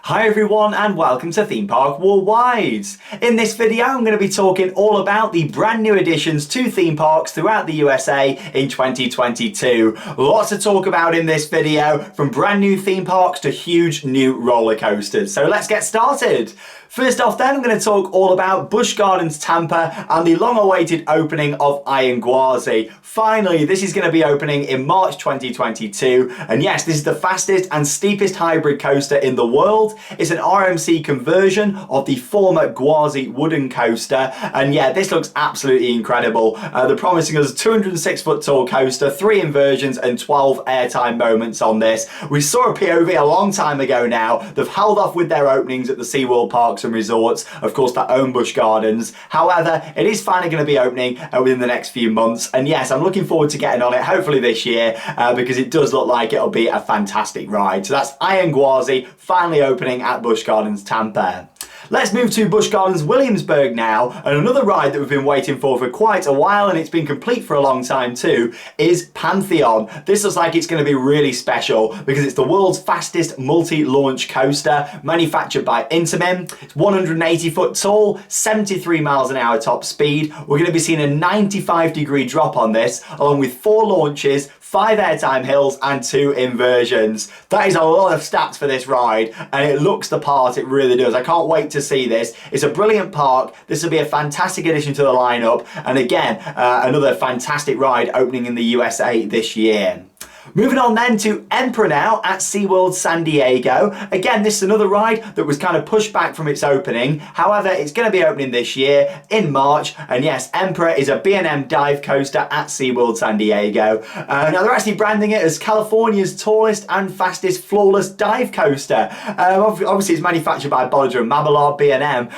Hi everyone and welcome to Theme Park Worldwide. In this video I'm going to be talking all about the brand new additions to theme parks throughout the USA in 2022. Lots to talk about in this video, from brand new theme parks to huge new roller coasters. So let's get started. First off then, I'm going to talk all about Busch Gardens Tampa and the long-awaited opening of Iron Gwazi. Finally, this is going to be opening in March 2022, and yes, this is the fastest and steepest hybrid coaster in the world. It's an RMC conversion of the former Gwazi wooden coaster, and yeah, this looks absolutely incredible. They're promising us a 206 foot tall coaster, 3 inversions and 12 airtime moments on this. We saw a POV a long time ago now. They've held off with their openings at the SeaWorld parks and resorts, of course, that own Busch Gardens. However, it is finally going to be opening within the next few months, and yes, I'm looking forward to getting on it, hopefully this year, because it does look like it'll be a fantastic ride. So that's Iron Gwazi finally opening at Busch Gardens Tampa. Let's move to Busch Gardens Williamsburg now, and another ride that we've been waiting for quite a while, and it's been complete for a long time too, is Pantheon. This looks like it's going to be really special because it's the world's fastest multi-launch coaster, manufactured by Intamin. It's 180 foot tall, 73 miles an hour top speed. We're going to be seeing a 95-degree drop on this, along with 4 launches, 5 airtime hills and 2 inversions. That is a lot of stats for this ride, and it looks the part, it really does. I can't wait to see this. It's a brilliant park. This will be a fantastic addition to the lineup, and again, another fantastic ride opening in the USA this year. Moving on then to Emperor now at SeaWorld San Diego. Again, this is another ride that was kind of pushed back from its opening. However, it's going to be opening this year in March. And yes, Emperor is a B&M dive coaster at SeaWorld San Diego. Now they're actually branding it as California's tallest and fastest floorless dive coaster. Obviously it's manufactured by Bolliger and Mabillard, B&M.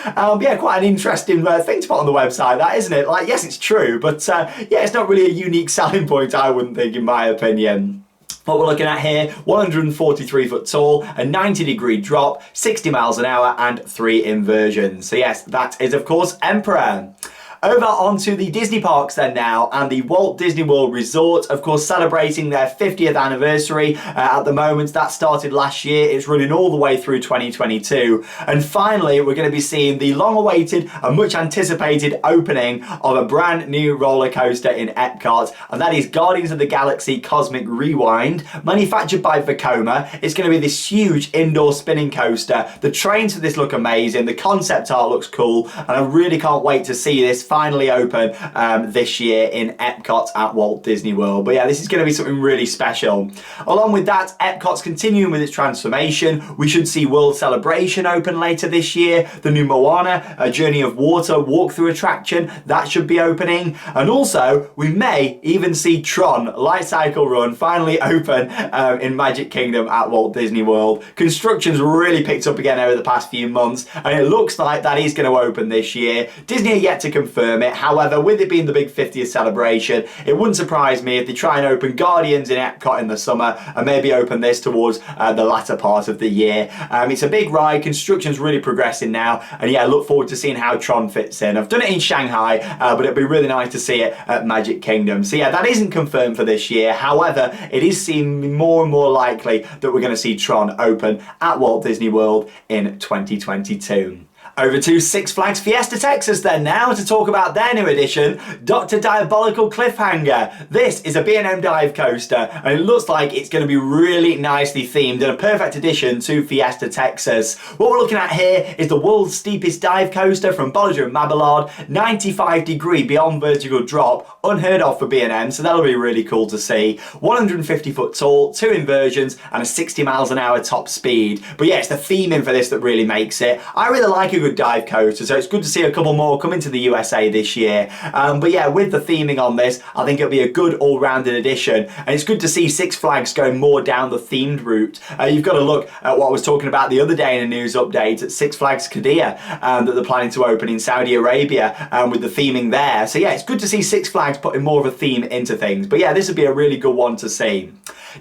Yeah, quite an interesting thing to put on the website, that, isn't it? Like, yes, it's true, but yeah, it's not really a unique selling point, I wouldn't think, in my opinion. What we're looking at here, 143 foot tall, a 90-degree drop, 60 miles an hour and 3 inversions. So yes, that is of course Emperor. Over onto the Disney parks then now, and the Walt Disney World Resort, of course, celebrating their 50th anniversary at the moment. That started last year. It's running all the way through 2022. And finally, we're going to be seeing the long-awaited and much anticipated opening of a brand new roller coaster in Epcot, and that is Guardians of the Galaxy Cosmic Rewind, manufactured by Vekoma. It's going to be this huge indoor spinning coaster. The trains for this look amazing. The concept art looks cool, and I really can't wait to see this finally open this year in Epcot at Walt Disney World. But yeah, this is going to be something really special. Along with that, Epcot's continuing with its transformation. We should see World Celebration open later this year. The new Moana, a Journey of Water walkthrough attraction, that should be opening. And also, we may even see Tron Light Cycle Run finally open in Magic Kingdom at Walt Disney World. Construction's really picked up again over the past few months, and it looks like that is going to open this year. Disney are yet to confirm it. However, with it being the big 50th celebration, it wouldn't surprise me if they try and open Guardians in Epcot in the summer and maybe open this towards the latter part of the year. It's a big ride. Construction's really progressing now, and yeah, I look forward to seeing how Tron fits in. I've done it in Shanghai, but it'd be really nice to see it at Magic Kingdom. So yeah, that isn't confirmed for this year. However, it is seeming more and more likely that we're going to see Tron open at Walt Disney World in 2022. Over to Six Flags Fiesta Texas then now to talk about their new addition, Dr. Diabolical Cliffhanger. This is a B&M dive coaster, and it looks like it's going to be really nicely themed and a perfect addition to Fiesta Texas. What we're looking at here is the world's steepest dive coaster from Bolliger and Mabillard, 95-degree beyond vertical drop, unheard of for B&M, so that'll be really cool to see. 150 foot tall, 2 inversions and a 60 miles an hour top speed. But yeah, it's the theming for this that really makes it. I really like a good dive coaster, so it's good to see a couple more coming to the USA this year. But yeah, with the theming on this, I think it'll be a good all-rounded addition, and it's good to see Six Flags going more down the themed route. You've got to look at what I was talking about the other day in a news update at Six Flags Qiddiya that they're planning to open in Saudi Arabia with the theming there. So yeah, it's good to see Six Flags putting more of a theme into things. But yeah, this would be a really good one to see.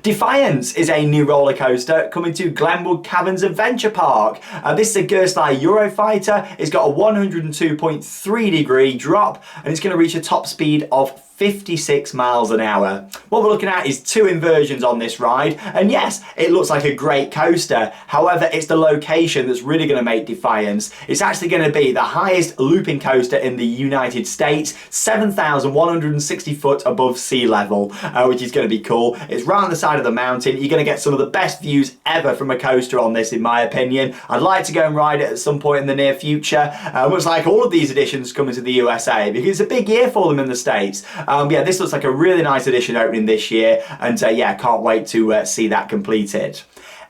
Defiance is a new roller coaster coming to Glenwood Caverns Adventure Park. This is a Gerstlauer Eurofighter. It's got a 102.3 degree drop, and it's going to reach a top speed of 56 miles an hour. What we're looking at is 2 inversions on this ride, and yes, it looks like a great coaster. However, it's the location that's really going to make Defiance. It's actually going to be the highest looping coaster in the United States, 7,160 foot above sea level, which is going to be cool. It's right on the side of the mountain. You're going to get some of the best views ever from a coaster on this, in my opinion. I'd like to go and ride it at some point in the near future. Much like all of these editions coming to the USA, because it's a big year for them in the States. Yeah, this looks like a really nice edition opening this year, and yeah, can't wait to see that completed.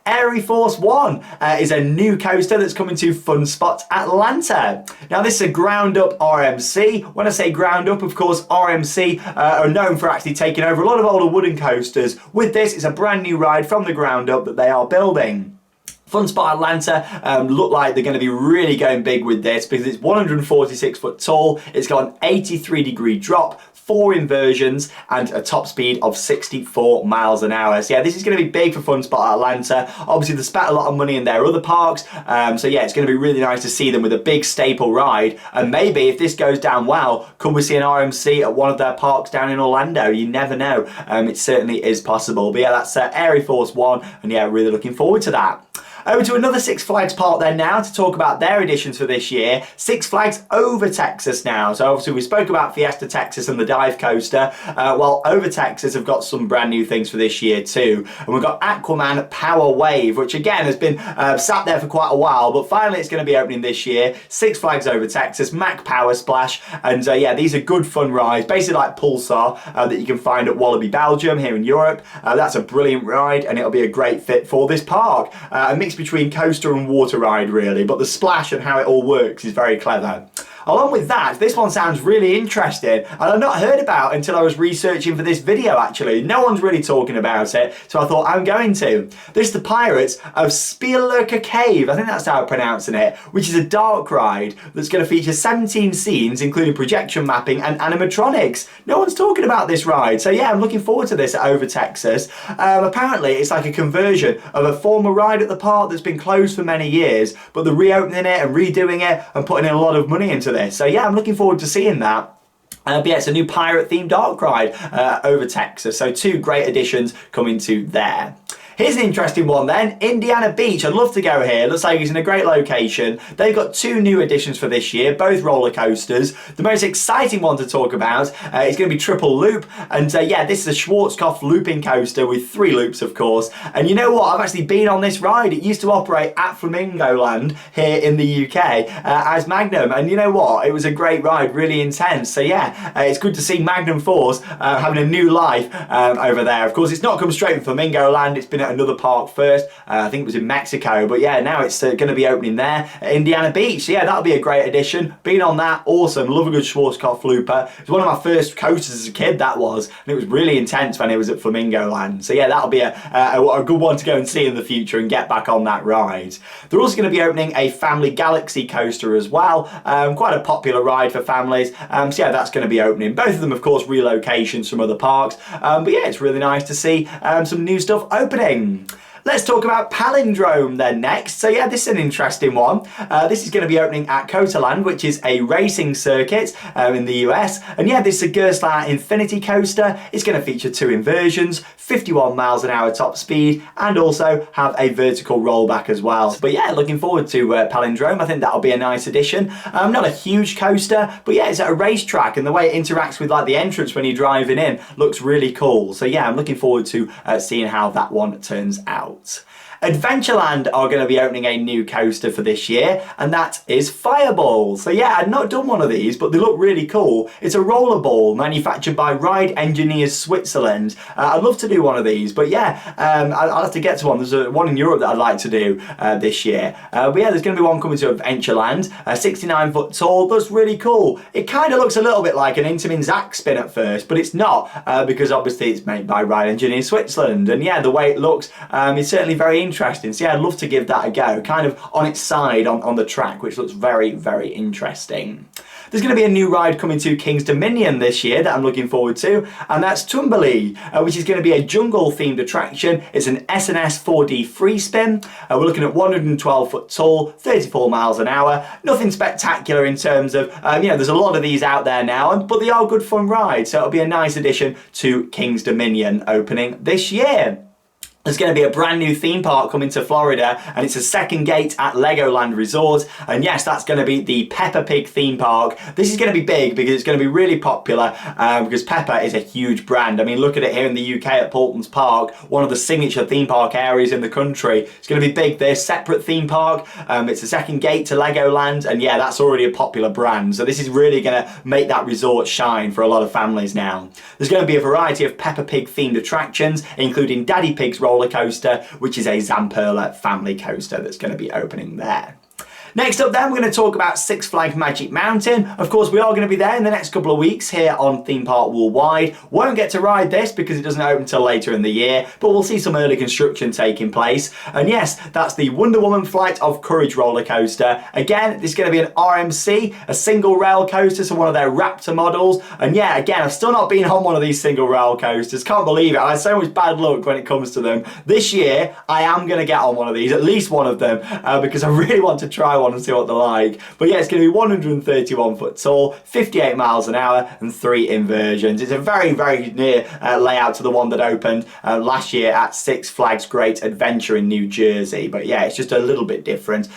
Airy Force One is a new coaster that's coming to Fun Spot Atlanta. Now, this is a ground up RMC. When I say ground up, of course, RMC are known for actually taking over a lot of older wooden coasters. With this, it's a brand new ride from the ground up that they are building. Fun Spot Atlanta look like they're going to be really going big with this, because it's 146 foot tall, it's got an 83-degree drop, 4 inversions, and a top speed of 64 miles an hour. So yeah, this is going to be big for Fun Spot Atlanta. Obviously, they spent a lot of money in their other parks, so yeah, it's going to be really nice to see them with a big staple ride. And maybe if this goes down well, could we see an RMC at one of their parks down in Orlando? You never know. It certainly is possible. But yeah, that's Airy Force One, and yeah, really looking forward to that. Over to another Six Flags park then now to talk about their additions for this year. Six Flags Over Texas now. So obviously we spoke about Fiesta Texas and the dive coaster. Well, Over Texas have got some brand new things for this year too. And we've got Aquaman Power Wave, which again has been sat there for quite a while, but finally it's going to be opening this year. Six Flags Over Texas, Mack Power Splash. And yeah, these are good fun rides, basically like Pulsar that you can find at Walibi Belgium here in Europe. That's a brilliant ride, and it'll be a great fit for this park. A mix between coaster and water ride really, but the splash and how it all works is very clever. Along with that, this one sounds really interesting, and I've not heard about until I was researching for this video actually. No one's really talking about it, so I thought I'm going to. This is the Pirates of Spelunker Cave, I think that's how I'm pronouncing it, which is a dark ride that's going to feature 17 scenes, including projection mapping and animatronics. No one's talking about this ride, so yeah, I'm looking forward to this at Over Texas. Apparently, it's like a conversion of a former ride at the park that's been closed for many years, but they're reopening it and redoing it and putting in a lot of money into this. So yeah, I'm looking forward to seeing that. But yeah, it's a new pirate themed dark ride over Texas. So 2 great additions coming to there. Here's an interesting one then, Indiana Beach. I'd love to go here. Looks like it's in a great location. They've got 2 new additions for this year, both roller coasters. The most exciting one to talk about is going to be Triple Loop. And yeah, this is a Schwarzkopf looping coaster with 3 loops, of course. And you know what? I've actually been on this ride. It used to operate at Flamingo Land here in the UK as Magnum. And you know what? It was a great ride, really intense. So yeah, it's good to see Magnum Force having a new life over there. Of course, it's not come straight from Flamingo Land. It's been at another park first. I think it was in Mexico, but yeah, now it's going to be opening there at Indiana Beach. So yeah, that'll be a great addition. Been on that, awesome. Love a good Schwarzkopf looper. It was one of my first coasters as a kid, that was, and it was really intense when it was at Flamingo Land. So yeah, that'll be a good one to go and see in the future and get back on that ride. They're also going to be opening a Family Galaxy coaster as well. Quite a popular ride for families. So yeah, that's going to be opening. Both of them, of course, relocations from other parks. But yeah, it's really nice to see some new stuff opening. Let's talk about Palindrome then next. So yeah, this is an interesting one. This is going to be opening at Cotaland, which is a racing circuit in the US. And yeah, this is a Gerstlauer Infinity coaster. It's going to feature 2 inversions, 51 miles an hour top speed, and also have a vertical rollback as well. But yeah, looking forward to Palindrome. I think that'll be a nice addition. Not a huge coaster, but yeah, it's at a racetrack, and the way it interacts with like the entrance when you're driving in looks really cool. So yeah, I'm looking forward to seeing how that one turns out. Adventureland are going to be opening a new coaster for this year, and that is Fireball. So yeah, I'd not done one of these, but they look really cool. It's a rollerball manufactured by Ride Engineers Switzerland. I'd love to do one of these, but yeah, I'll have to get to one. There's one in Europe that I'd like to do this year. But yeah, there's going to be one coming to Adventureland, 69 foot tall. That's really cool. It kind of looks a little bit like an Intamin Zack spin at first, but it's not, because obviously it's made by Ride Engineers Switzerland. And yeah, the way it looks is certainly very interesting. So yeah, I'd love to give that a go, kind of on its side on the track, which looks very, very interesting. There's going to be a new ride coming to King's Dominion this year that I'm looking forward to, and that's Tumberlee, which is going to be a jungle-themed attraction. It's an S&S 4D free spin. We're looking at 112 foot tall, 34 miles an hour. Nothing spectacular in terms of, there's a lot of these out there now, but they are good fun rides, so it'll be a nice addition to King's Dominion opening this year. There's going to be a brand new theme park coming to Florida, and it's a second gate at Legoland Resort. And yes, that's going to be the Peppa Pig theme park. This is going to be big because it's going to be really popular because Peppa is a huge brand. I mean, look at it here in the UK at Paultons Park, one of the signature theme park areas in the country. It's going to be big. There's separate theme park. It's a second gate to Legoland, and yeah, that's already a popular brand. So this is really going to make that resort shine for a lot of families now. There's going to be a variety of Peppa Pig themed attractions, including Daddy Pig's roller coaster, which is a Zamperla family coaster that's going to be opening there. Next up then, we're going to talk about Six Flags Magic Mountain. Of course, we are going to be there in the next couple of weeks here on Theme Park Worldwide. Won't get to ride this because it doesn't open until later in the year, but we'll see some early construction taking place. And yes, that's the Wonder Woman Flight of Courage roller coaster. Again, this is going to be an RMC, a single rail coaster, so one of their Raptor models. And yeah, again, I've still not been on one of these single rail coasters. Can't believe it. I had so much bad luck when it comes to them. This year, I am going to get on one of these, at least one of them, because I really want to try one and see what they're like. But yeah, it's going to be 131 foot tall, 58 miles an hour, and 3 inversions. It's a very, very near layout to the one that opened last year at Six Flags Great Adventure in New Jersey. But yeah, it's just a little bit different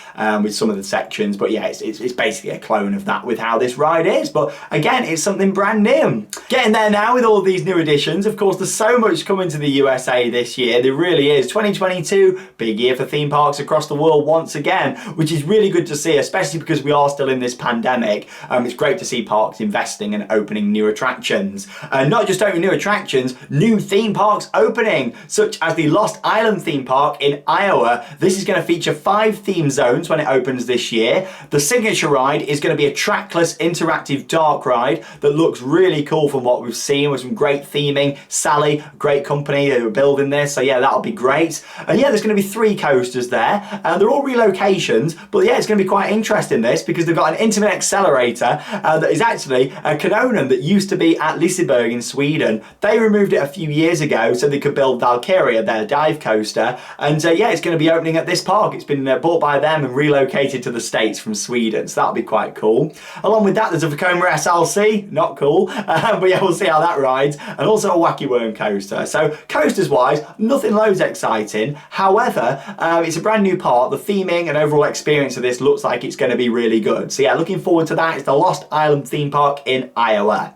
with some of the sections. But yeah, it's basically a clone of that with how this ride is. But again, it's something brand new. Getting there now with all these new additions. Of course, there's so much coming to the USA this year. There really is. 2022, big year for theme parks across the world once again, which is really good to see, especially because we are still in this pandemic. It's great to see parks investing and opening new attractions. Not just opening new attractions, new theme parks opening, such as the Lost Island theme park in Iowa. This is going to feature 5 theme zones when it opens this year. The signature ride is going to be a trackless interactive dark ride that looks really cool from what we've seen, with some great theming. Sally, great company who are building this, so yeah, that'll be great. And yeah, there's going to be 3 coasters there. They're all relocations, but yeah, it's going to be quite interesting this, because they've got an intimate accelerator that is actually a Kanonen that used to be at Liseberg in Sweden. They removed it a few years ago so they could build Valkyria, their dive coaster, and yeah, it's going to be opening at this park. It's been bought by them and relocated to the States from Sweden, so that'll be quite cool. Along with that, there's a Vekoma SLC, not cool, but yeah, we'll see how that rides, and also a Wacky Worm coaster. So coasters wise, nothing loads exciting. However, it's a brand new park. The theming and overall experience of this looks like it's going to be really good. So yeah, looking forward to that. It's the Lost Island theme park in Iowa.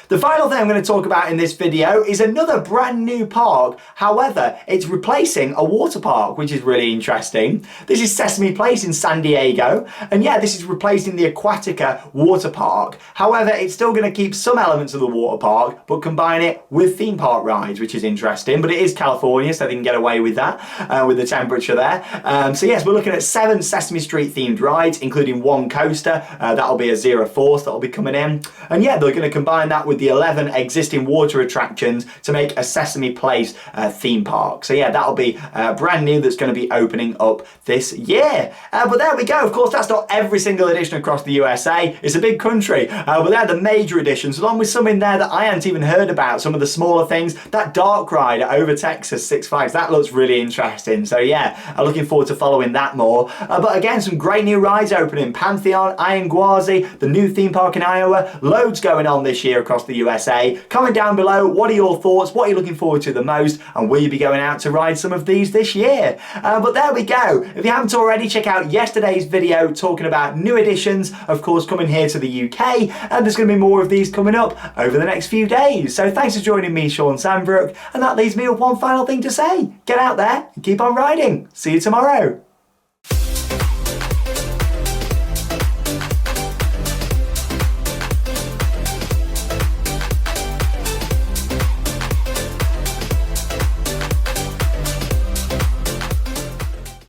The final thing I'm going to talk about in this video is another brand new park. However, it's replacing a water park, which is really interesting. This is Sesame Place in San Diego. And yeah, this is replacing the Aquatica water park. However, it's still going to keep some elements of the water park, but combine it with theme park rides, which is interesting. But it is California, so they can get away with that, with the temperature there. So yes, we're looking at 7 Sesame Street themed rides, including 1 coaster. That'll be a Zero Force that'll be coming in. And yeah, they're going to combine that with the 11 existing water attractions to make a Sesame Place theme park. So yeah, that'll be brand new, that's going to be opening up this year. But there we go. Of course, that's not every single addition across the USA. It's a big country, but they're the major additions, along with some in there that I hadn't even heard about. Some of the smaller things. That dark ride at Over Texas Six Flags, that looks really interesting. So yeah, I'm looking forward to following that more. But again, some great new rides opening. Pantheon, Iron Gwazi, the new theme park in Iowa. Loads going on this year across the USA. Comment down below, what are your thoughts? What are you looking forward to the most? And will you be going out to ride some of these this year? But there we go. If you haven't already, check out yesterday's video talking about new additions, of course, coming here to the UK. And there's going to be more of these coming up over the next few days. So thanks for joining me, Sean Sandbrook. And that leaves me with one final thing to say. Get out there and keep on riding. See you tomorrow.